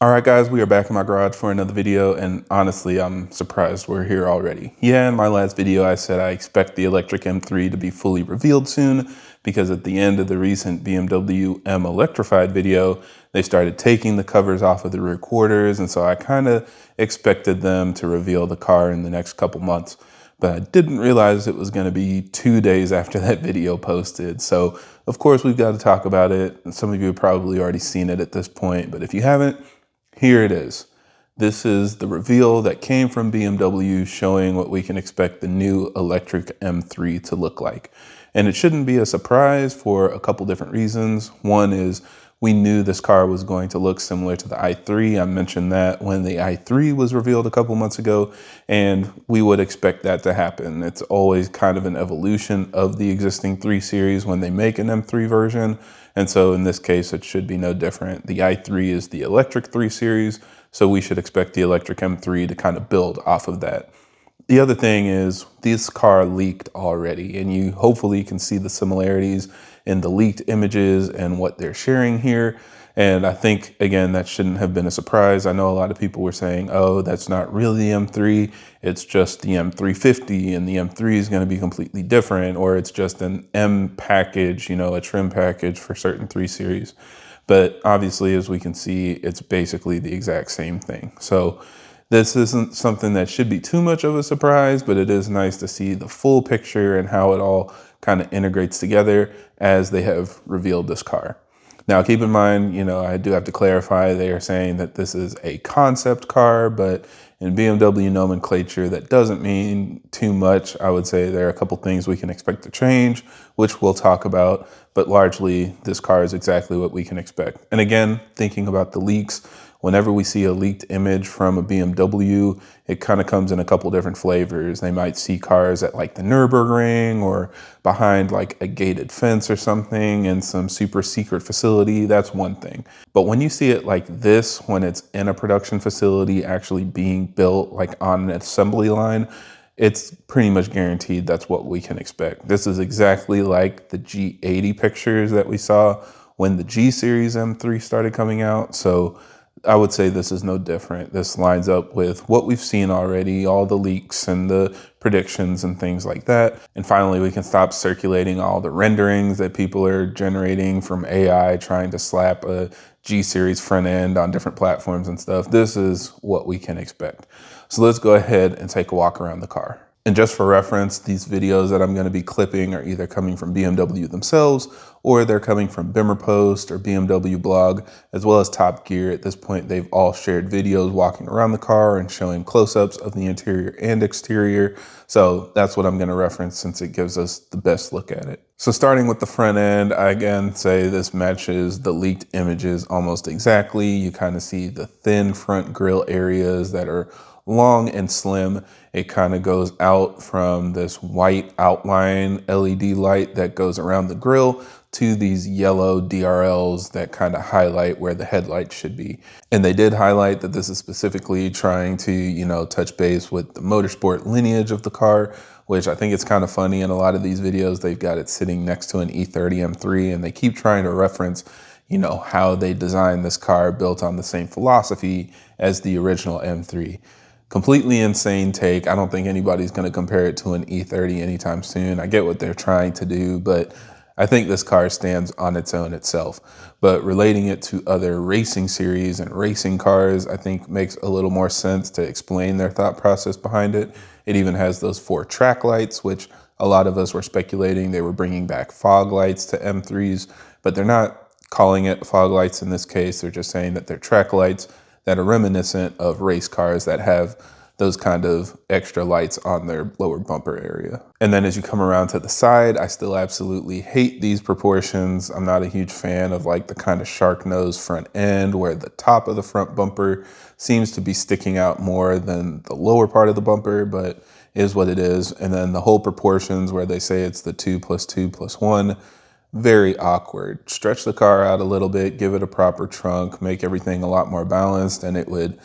All right, guys, we are back in my garage for another video, and honestly, I'm surprised we're here already. Yeah, in my last video, I said I expect the electric M3 to be fully revealed soon, because at the end of the recent BMW M electrified video, they started taking the covers off of the rear quarters, and so I kind of expected them to reveal the car in the next couple months. But I didn't realize it was going to be 2 days after that video posted. So, of course, we've got to talk about it. And some of you have probably already seen it at this point, but if you haven't, here it is. This is the reveal that came from BMW showing what we can expect the new electric M3 to look like. And it shouldn't be a surprise for a couple different reasons. One is we knew this car was going to look similar to the i3. I mentioned that when the i3 was revealed a couple months ago, and we would expect that to happen. It's always kind of an evolution of the existing 3 Series when they make an M3 version. And so in this case, it should be no different. The i3 is the electric 3 Series, so we should expect the electric M3 to kind of build off of that. The other thing is this car leaked already, and you hopefully can see the similarities in the leaked images and what they're sharing here. And I think, again, that shouldn't have been a surprise. I know a lot of people were saying, oh, that's not really the M3. It's just the M350 and the M3 is going to be completely different, or it's just an M package, you know, a trim package for certain 3 Series. But obviously, as we can see, it's basically the exact same thing. So this isn't something that should be too much of a surprise, but it is nice to see the full picture and how it all kind of integrates together as they have revealed this car. Now, keep in mind, you know, I do have to clarify, they are saying that this is a concept car, but in BMW nomenclature, that doesn't mean too much. I would say there are a couple things we can expect to change, which we'll talk about, but largely this car is exactly what we can expect. And again, thinking about the leaks, whenever we see a leaked image from a BMW, it kind of comes in a couple different flavors. They might see cars at like the Nürburgring or behind like a gated fence or something in some super secret facility. That's one thing. But when you see it like this, when it's in a production facility actually being built like on an assembly line, it's pretty much guaranteed that's what we can expect. This is exactly like the G80 pictures that we saw when the G Series M3 started coming out. So I would say this is no different. This lines up with what we've seen already, all the leaks and the predictions and things like that. And finally, we can stop circulating all the renderings that people are generating from AI trying to slap a G Series front end on different platforms and stuff. This is what we can expect. So let's go ahead and take a walk around the car. And just for reference, these videos that I'm going to be clipping are either coming from BMW themselves or they're coming from BimmerPost or BMW blog, as well as Top Gear. At this point, they've all shared videos walking around the car and showing close-ups of the interior and exterior. So that's what I'm going to reference since it gives us the best look at it. So starting with the front end, I again say this matches the leaked images almost exactly. You kind of see the thin front grille areas that are long and slim. It kind of goes out from this white outline LED light that goes around the grille to these yellow DRLs that kind of highlight where the headlights should be. And they did highlight that this is specifically trying to, you know, touch base with the motorsport lineage of the car, which I think it's kind of funny in a lot of these videos. They've got it sitting next to an E30 M3 and they keep trying to reference, you know, how they designed this car built on the same philosophy as the original M3. Completely insane take. I don't think anybody's going to compare it to an E30 anytime soon. I get what they're trying to do, but I think this car stands on its own itself. But relating it to other racing series and racing cars, I think makes a little more sense to explain their thought process behind it. It even has those 4 track lights, which a lot of us were speculating they were bringing back fog lights to M3s, but they're not calling it fog lights in this case. They're just saying that they're track lights that are reminiscent of race cars that have those kind of extra lights on their lower bumper area. And then as you come around to the side, I still absolutely hate these proportions. I'm not a huge fan of like the kind of shark nose front end where the top of the front bumper seems to be sticking out more than the lower part of the bumper, but is what it is. And then the whole proportions where they say it's the 2 + 2 + 1, very awkward. Stretch the car out a little bit, give it a proper trunk, make everything a lot more balanced, and it would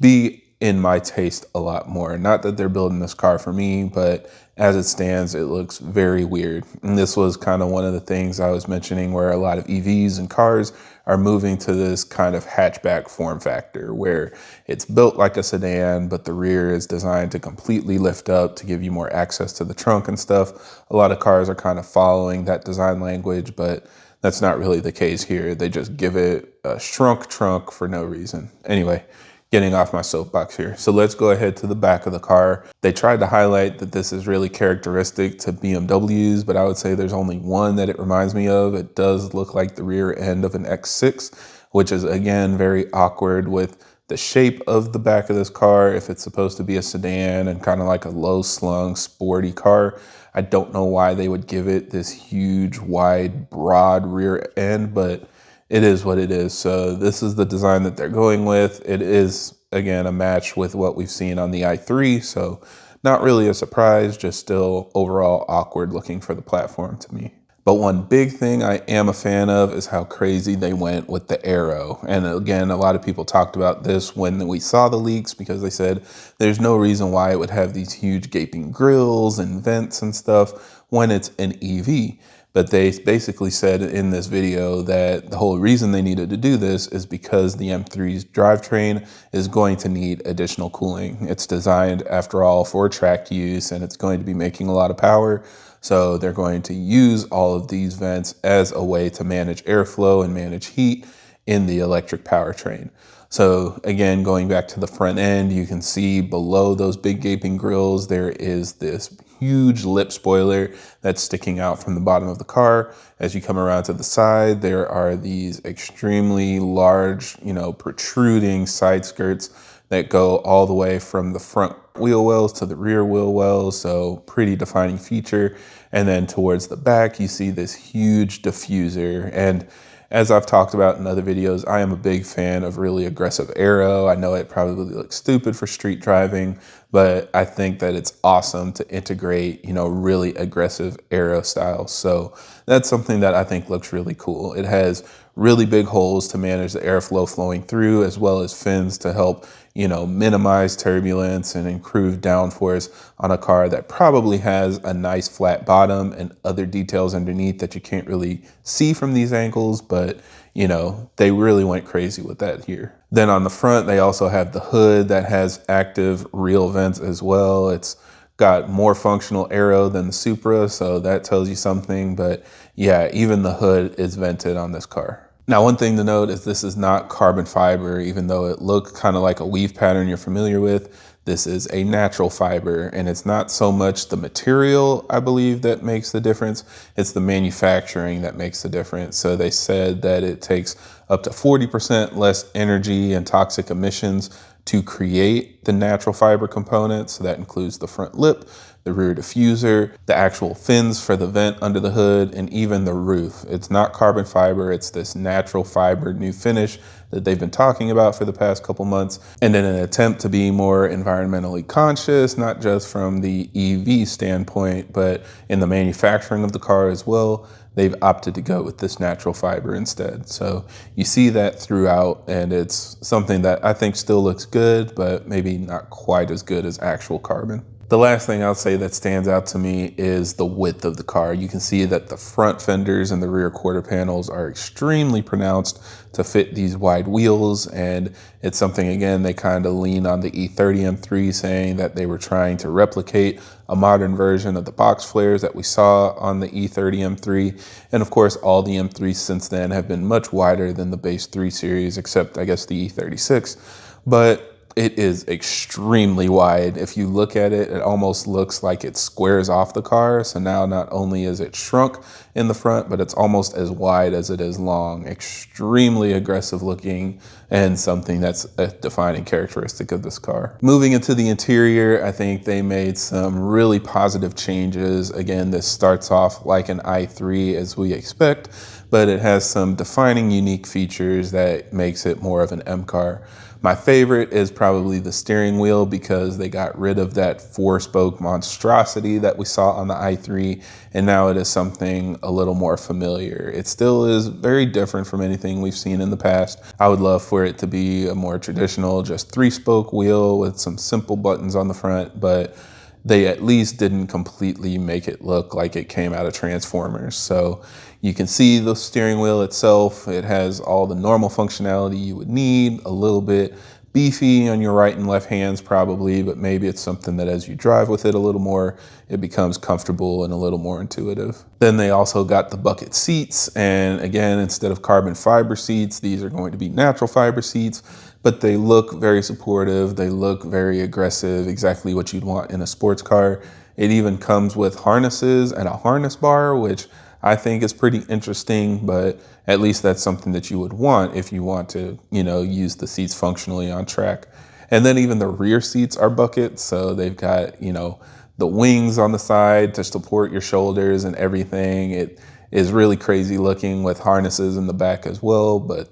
be in my taste a lot more. Not that they're building this car for me, but as it stands, it looks very weird. And this was kind of one of the things I was mentioning where a lot of EVs and cars are moving to this kind of hatchback form factor where it's built like a sedan, but the rear is designed to completely lift up to give you more access to the trunk and stuff. A lot of cars are kind of following that design language, but that's not really the case here. They just give it a shrunk trunk for no reason. Anyway, getting off my soapbox here. So let's go ahead to the back of the car. They tried to highlight that this is really characteristic to BMWs, but I would say there's only one that it reminds me of. It does look like the rear end of an X6, which is again very awkward with the shape of the back of this car. If it's supposed to be a sedan and kind of like a low slung sporty car, I don't know why they would give it this huge, wide, broad rear end, but it is what it is. So this is the design that they're going with. It is, again, a match with what we've seen on the i3. So not really a surprise, just still overall awkward looking for the platform to me. But one big thing I am a fan of is how crazy they went with the Aero. And again, a lot of people talked about this when we saw the leaks because they said there's no reason why it would have these huge gaping grills and vents and stuff when it's an EV. But they basically said in this video that the whole reason they needed to do this is because the M3's drivetrain is going to need additional cooling. It's designed, after all, for track use, and it's going to be making a lot of power. So they're going to use all of these vents as a way to manage airflow and manage heat in the electric powertrain. So again, going back to the front end, you can see below those big gaping grills, there is this huge lip spoiler that's sticking out from the bottom of the car. As you come around to the side, there are these extremely large, protruding side skirts that go all the way from the front wheel wells to the rear wheel wells. So pretty defining feature. And then towards the back, you see this huge diffuser. And as I've talked about in other videos, I am a big fan of really aggressive aero. I know it probably looks stupid for street driving, but I think that it's awesome to integrate, really aggressive aero styles. So that's something that I think looks really cool. It has really big holes to manage the airflow flowing through, as well as fins to help, minimize turbulence and improve downforce on a car that probably has a nice flat bottom and other details underneath that you can't really see from these angles, but they really went crazy with that here. Then on the front, they also have the hood that has active real vents as well. It's got more functional aero than the Supra, so that tells you something. But yeah, even the hood is vented on this car. Now, one thing to note is this is not carbon fiber, even though it looks kind of like a weave pattern you're familiar with. This is a natural fiber, and it's not so much the material, I believe, that makes the difference. It's the manufacturing that makes the difference. So they said that it takes up to 40% less energy and toxic emissions to create the natural fiber components. So that includes the front lip, the rear diffuser, the actual fins for the vent under the hood, and even the roof. It's not carbon fiber, it's this natural fiber new finish that they've been talking about for the past couple months. And in an attempt to be more environmentally conscious, not just from the EV standpoint, but in the manufacturing of the car as well, they've opted to go with this natural fiber instead. So you see that throughout, and it's something that I think still looks good, but maybe not quite as good as actual carbon. The last thing I'll say that stands out to me is the width of the car. You can see that the front fenders and the rear quarter panels are extremely pronounced to fit these wide wheels. And it's something, again, they kind of lean on the E30 M3, saying that they were trying to replicate a modern version of the box flares that we saw on the E30 M3. And of course, all the M3s since then have been much wider than the base 3 Series, except I guess the E36. But it is extremely wide. If you look at it, it almost looks like it squares off the car. So now not only is it shrunk in the front, but it's almost as wide as it is long. Extremely aggressive looking, and something that's a defining characteristic of this car. Moving into the interior, I think they made some really positive changes. Again, this starts off like an i3 as we expect, but it has some defining unique features that makes it more of an M car. My favorite is probably the steering wheel, because they got rid of that 4-spoke monstrosity that we saw on the i3, and now it is something a little more familiar. It still is very different from anything we've seen in the past. I would love for it to be a more traditional, just 3-spoke wheel with some simple buttons on the front, but they at least didn't completely make it look like it came out of Transformers. So you can see the steering wheel itself. It has all the normal functionality you would need, a little bit beefy on your right and left hands probably, but maybe it's something that as you drive with it a little more, it becomes comfortable and a little more intuitive. Then they also got the bucket seats, and again, instead of carbon fiber seats, these are going to be natural fiber seats, but they look very supportive, they look very aggressive, exactly what you'd want in a sports car. It even comes with harnesses and a harness bar, which I think is pretty interesting, but at least that's something that you would want if you want to, use the seats functionally on track. And then even the rear seats are buckets, so they've got, the wings on the side to support your shoulders and everything. It is really crazy looking with harnesses in the back as well, but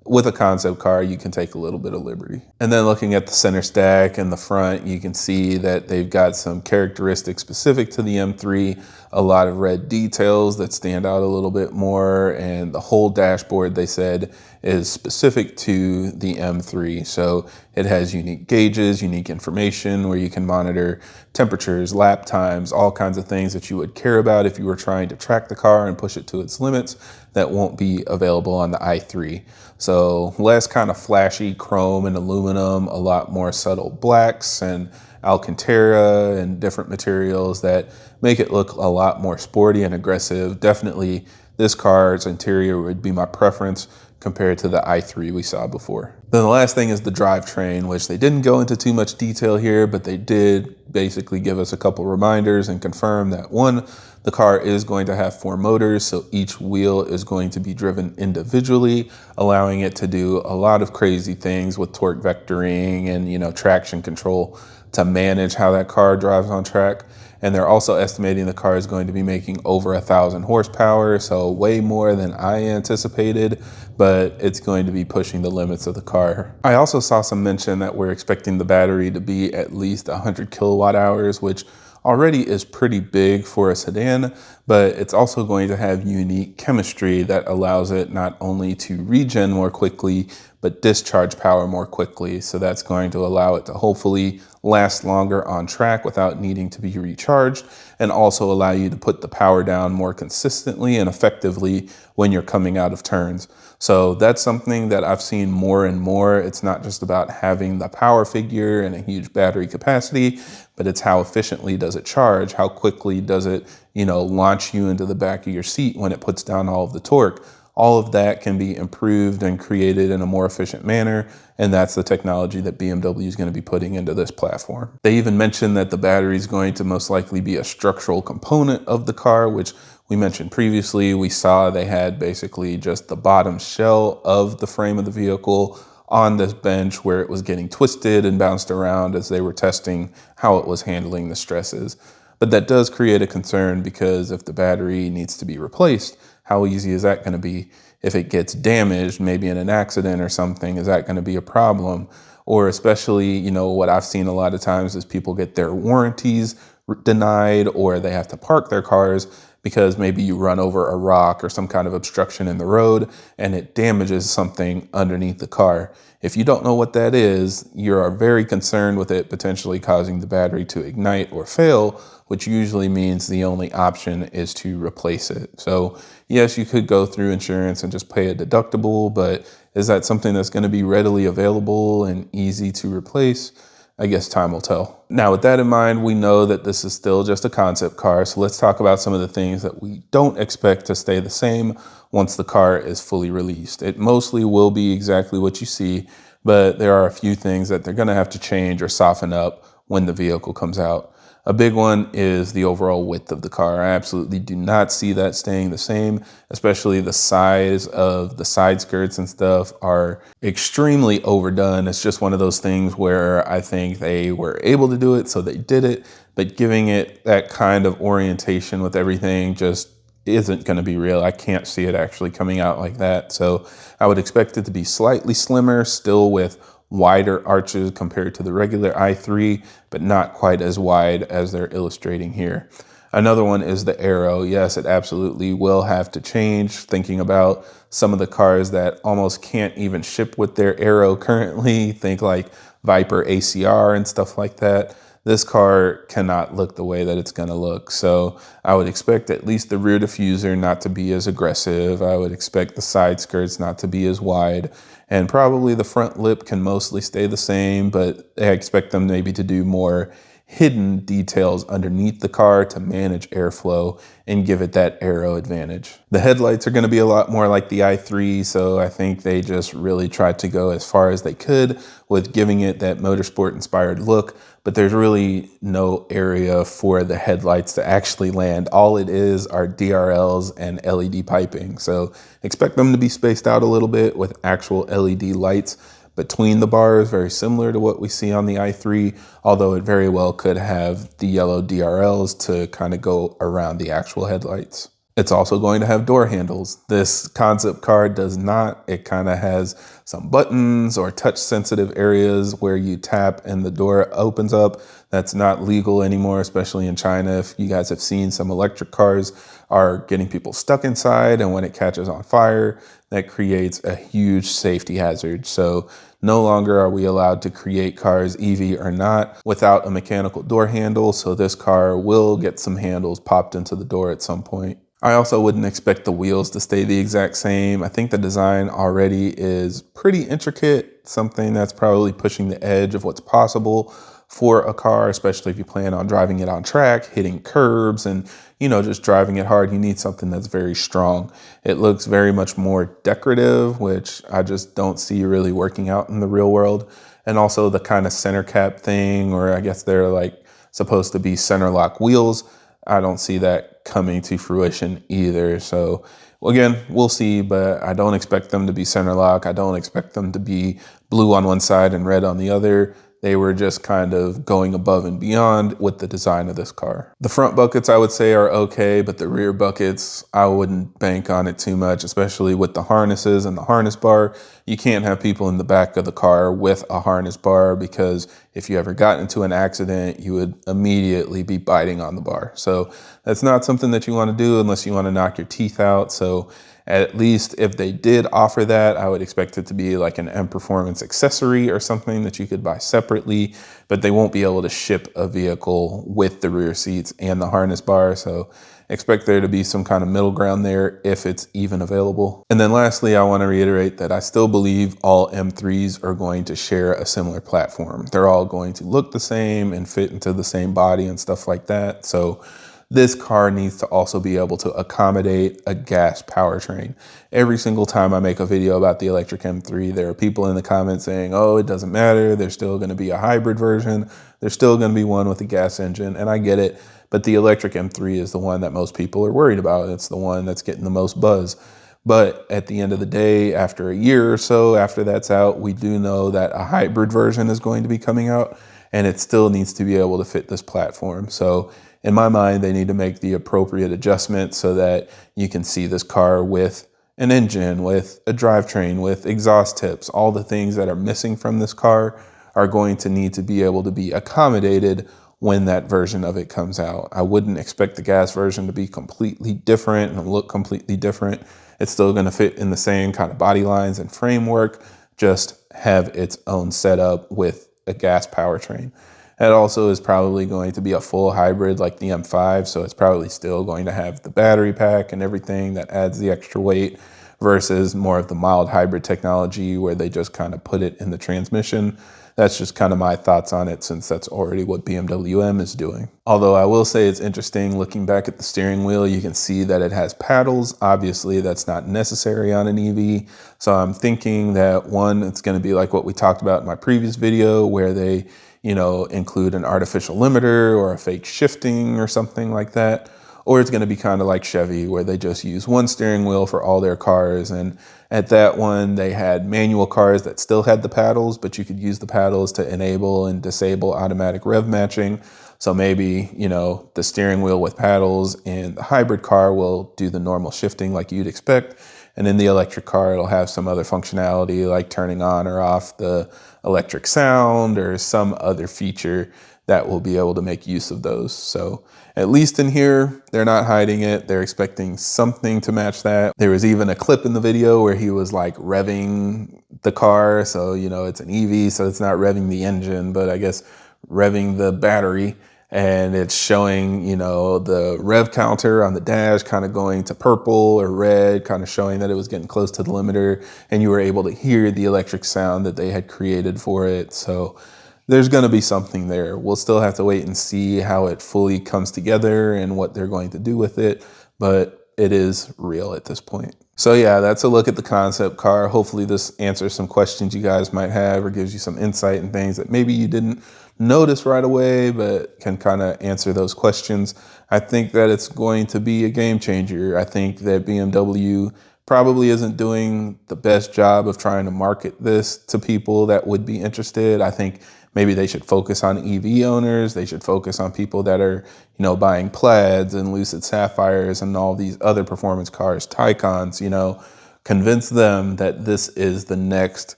with a concept car, you can take a little bit of liberty. And then looking at the center stack and the front, you can see that they've got some characteristics specific to the M3, a lot of red details that stand out a little bit more, and the whole dashboard, they said, is specific to the M3. So it has unique gauges, unique information where you can monitor temperatures, lap times, all kinds of things that you would care about if you were trying to track the car and push it to its limits that won't be available on the i3. So less kind of flashy chrome and aluminum, a lot more subtle blacks and Alcantara and different materials that make it look a lot more sporty and aggressive. Definitely this car's interior would be my preference compared to the i3 we saw before. Then the last thing is the drivetrain, which they didn't go into too much detail here, but they did basically give us a couple reminders and confirm that one, the car is going to have 4 motors, so each wheel is going to be driven individually, allowing it to do a lot of crazy things with torque vectoring and traction control to manage how that car drives on track. And they're also estimating the car is going to be making over 1,000 horsepower, so way more than I anticipated, but it's going to be pushing the limits of the car. I also saw some mention that we're expecting the battery to be at least 100 kilowatt hours, which already is pretty big for a sedan, but it's also going to have unique chemistry that allows it not only to regen more quickly, but discharge power more quickly. So that's going to allow it to hopefully last longer on track without needing to be recharged, and also allow you to put the power down more consistently and effectively when you're coming out of turns. So that's something that I've seen more and more. It's not just about having the power figure and a huge battery capacity, but it's how efficiently does it charge? How quickly does it, launch you into the back of your seat when it puts down all of the torque? All of that can be improved and created in a more efficient manner, and that's the technology that BMW is going to be putting into this platform. They even mentioned that the battery is going to most likely be a structural component of the car, which we mentioned previously. We saw they had basically just the bottom shell of the frame of the vehicle on this bench where it was getting twisted and bounced around as they were testing how it was handling the stresses. But that does create a concern, because if the battery needs to be replaced, how easy is that going to be? If it gets damaged, maybe in an accident or something, is that going to be a problem? Or especially, what I've seen a lot of times is people get their warranties denied, or they have to park their cars because maybe you run over a rock or some kind of obstruction in the road and it damages something underneath the car. If you don't know what that is, you're very concerned with it potentially causing the battery to ignite or fail, which usually means the only option is to replace it. So yes, you could go through insurance and just pay a deductible, but is that something that's going to be readily available and easy to replace? I guess time will tell. Now, with that in mind, we know that this is still just a concept car, so let's talk about some of the things that we don't expect to stay the same once the car is fully released. It mostly will be exactly what you see, but there are a few things that they're going to have to change or soften up when the vehicle comes out. A big one is the overall width of the car. I absolutely do not see that staying the same, especially the size of the side skirts and stuff are extremely overdone. It's just one of those things where I think they were able to do it, so they did it, but giving it that kind of orientation with everything just isn't going to be real. I can't see it actually coming out like that. So I would expect it to be slightly slimmer, still with wider arches compared to the regular i3, but not quite as wide as they're illustrating here. Another one is the Aero. Yes, it absolutely will have to change. Thinking about some of the cars that almost can't even ship with their Aero currently, think like Viper ACR and stuff like that. this car cannot look the way that it's going to look. So I would expect at least the rear diffuser not to be as aggressive. I would expect the side skirts not to be as wide, and probably the front lip can mostly stay the same, but I expect them maybe to do more hidden details underneath the car to manage airflow and give it that aero advantage. The headlights are going to be a lot more like the i3, so I think they just really tried to go as far as they could with giving it that motorsport inspired look, but there's really no area for the headlights to actually land. All it is are DRLs and LED piping, so expect them to be spaced out a little bit with actual LED lights between the bars, very similar to what we see on the i3, although it very well could have the yellow DRLs to kind of go around the actual headlights. It's also going to have door handles. This concept car does not. It kind of has some buttons or touch sensitive areas where you tap and the door opens up. That's not legal anymore, especially in China. If you guys have seen, some electric cars are getting people stuck inside, and when it catches on fire, that creates a huge safety hazard. So no longer are we allowed to create cars, EV or not, without a mechanical door handle. So this car will get some handles popped into the door at some point. I also wouldn't expect the wheels to stay the exact same. I think the design already is pretty intricate, something that's probably pushing the edge of what's possible for a car, especially if you plan on driving it on track, hitting curbs, and just driving it hard. You need something that's very strong. It looks very much more decorative, which I just don't see really working out in the real world. And also the kind of center cap thing, or I guess they're like supposed to be center lock wheels, I don't see that coming to fruition either. So again, we'll see, but I don't expect them to be center lock. I don't expect them to be blue on one side and red on the other. They were just kind of going above and beyond with the design of this car. The front buckets, I would say, are okay, but the rear buckets, I wouldn't bank on it too much, especially with the harnesses and the harness bar. You can't have people in the back of the car with a harness bar, because if you ever got into an accident, you would immediately be biting on the bar. So that's not something that you want to do unless you want to knock your teeth out. So at least if they did offer that, I would expect it to be like an M Performance accessory or something that you could buy separately, but they won't be able to ship a vehicle with the rear seats and the harness bar. So expect there to be some kind of middle ground there if it's even available. And then lastly, I want to reiterate that I still believe all M3s are going to share a similar platform. They're all going to look the same and fit into the same body and stuff like that. So this car needs to also be able to accommodate a gas powertrain. Every single time I make a video about the electric M3, there are people in the comments saying, oh, it doesn't matter. There's still going to be a hybrid version. There's still going to be one with a gas engine. And I get it. But the electric M3 is the one that most people are worried about. It's the one that's getting the most buzz. But at the end of the day, after a year or so after that's out, we do know that a hybrid version is going to be coming out, and it still needs to be able to fit this platform. So in my mind, they need to make the appropriate adjustments so that you can see this car with an engine, with a drivetrain, with exhaust tips. All the things that are missing from this car are going to need to be able to be accommodated when that version of it comes out. I wouldn't expect the gas version to be completely different and look completely different. It's still going to fit in the same kind of body lines and framework, just have its own setup with a gas powertrain. It also is probably going to be a full hybrid like the M5, so it's probably still going to have the battery pack and everything that adds the extra weight, versus more of the mild hybrid technology where they just kind of put it in the transmission. That's just kind of my thoughts on it, since that's already what BMW M is doing. Although I will say it's interesting, looking back at the steering wheel, you can see that it has paddles. Obviously, that's not necessary on an EV. So I'm thinking that, one, it's going to be like what we talked about in my previous video, where they include an artificial limiter or a fake shifting or something like that. Or it's going to be kind of like Chevy, where they just use one steering wheel for all their cars. And at that one, they had manual cars that still had the paddles, but you could use the paddles to enable and disable automatic rev matching. So maybe, the steering wheel with paddles in the hybrid car will do the normal shifting like you'd expect. And in the electric car, it'll have some other functionality like turning on or off the electric sound or some other feature that will be able to make use of those. So at least in here, they're not hiding it. They're expecting something to match that. There was even a clip in the video where he was like revving the car. So, it's an EV, so it's not revving the engine, but I guess revving the battery, and it's showing, you know, the rev counter on the dash kind of going to purple or red, kind of showing that it was getting close to the limiter, and you were able to hear the electric sound that they had created for it. So there's going to be something there. We'll still have to wait and see how it fully comes together and what they're going to do with it, but it is real at this point. So yeah, that's a look at the concept car. Hopefully this answers some questions you guys might have or gives you some insight and things that maybe you didn't notice right away, but can kind of answer those questions. I think that it's going to be a game changer. I think that BMW probably isn't doing the best job of trying to market this to people that would be interested. I think maybe they should focus on EV owners. They should focus on people that are, you know, buying Plaids and Lucid Sapphires and all these other performance cars, Taycans, you know, convince them that this is the next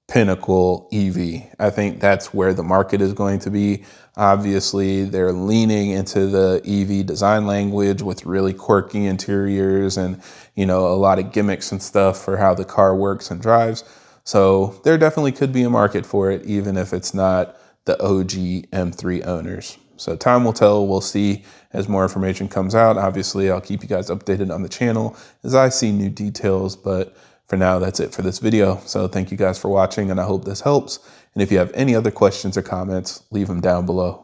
pinnacle EV. I think that's where the market is going to be. Obviously, they're leaning into the EV design language with really quirky interiors and, you know, a lot of gimmicks and stuff for how the car works and drives. So there definitely could be a market for it, even if it's not the OG M3 owners. So time will tell. We'll see as more information comes out. Obviously, I'll keep you guys updated on the channel as I see new details, but for now, that's it for this video. So thank you guys for watching, and I hope this helps. And if you have any other questions or comments, leave them down below.